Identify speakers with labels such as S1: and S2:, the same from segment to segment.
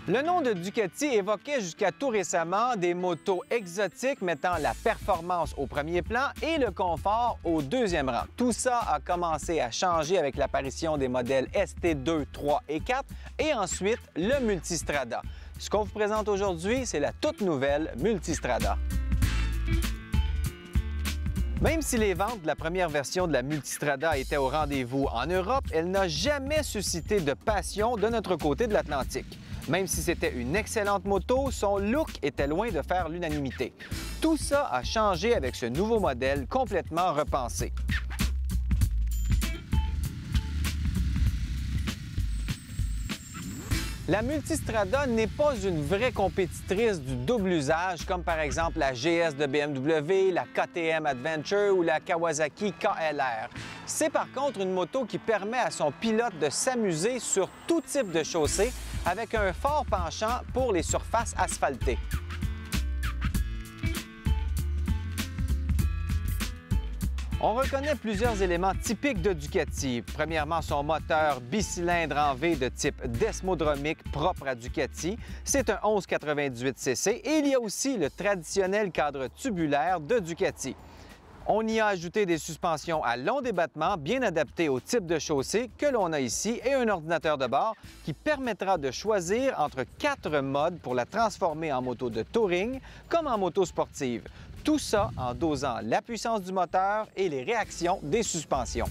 S1: Le nom de Ducati évoquait jusqu'à tout récemment des motos exotiques mettant la performance au premier plan et le confort au deuxième rang. Tout ça a commencé à changer avec l'apparition des modèles ST2, 3 et 4 et ensuite le Multistrada. Ce qu'on vous présente aujourd'hui, c'est la toute nouvelle Multistrada. Même si les ventes de la première version de la Multistrada étaient au rendez-vous en Europe, elle n'a jamais suscité de passion de notre côté de l'Atlantique. Même si c'était une excellente moto, son look était loin de faire l'unanimité. Tout ça a changé avec ce nouveau modèle complètement repensé. La Multistrada n'est pas une vraie compétitrice du double usage comme par exemple la GS de BMW, la KTM Adventure ou la Kawasaki KLR. C'est par contre une moto qui permet à son pilote de s'amuser sur tout type de chaussée avec un fort penchant pour les surfaces asphaltées. On reconnaît plusieurs éléments typiques de Ducati. Premièrement, son moteur bicylindre en V de type desmodromique propre à Ducati. C'est un 1198cc et il y a aussi le traditionnel cadre tubulaire de Ducati. On y a ajouté des suspensions à long débattement bien adaptées au type de chaussée que l'on a ici et un ordinateur de bord qui permettra de choisir entre 4 modes pour la transformer en moto de touring comme en moto sportive. Tout ça en dosant la puissance du moteur et les réactions des suspensions.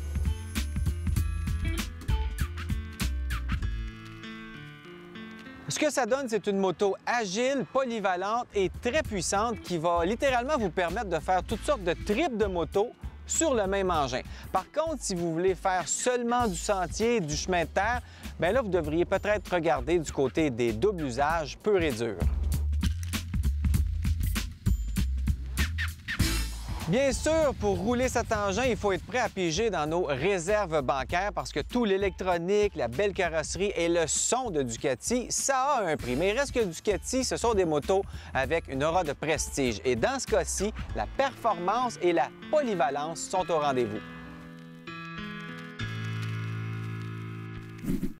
S1: Ce que ça donne, c'est une moto agile, polyvalente et très puissante qui va littéralement vous permettre de faire toutes sortes de tripes de moto sur le même engin. Par contre, si vous voulez faire seulement du sentier, du chemin de terre, bien là, vous devriez peut-être regarder du côté des doubles usages purs et durs. Bien sûr, pour rouler cet engin, il faut être prêt à piger dans nos réserves bancaires parce que tout l'électronique, la belle carrosserie et le son de Ducati, ça a un prix. Mais il reste que Ducati, ce sont des motos avec une aura de prestige. Et dans ce cas-ci, la performance et la polyvalence sont au rendez-vous.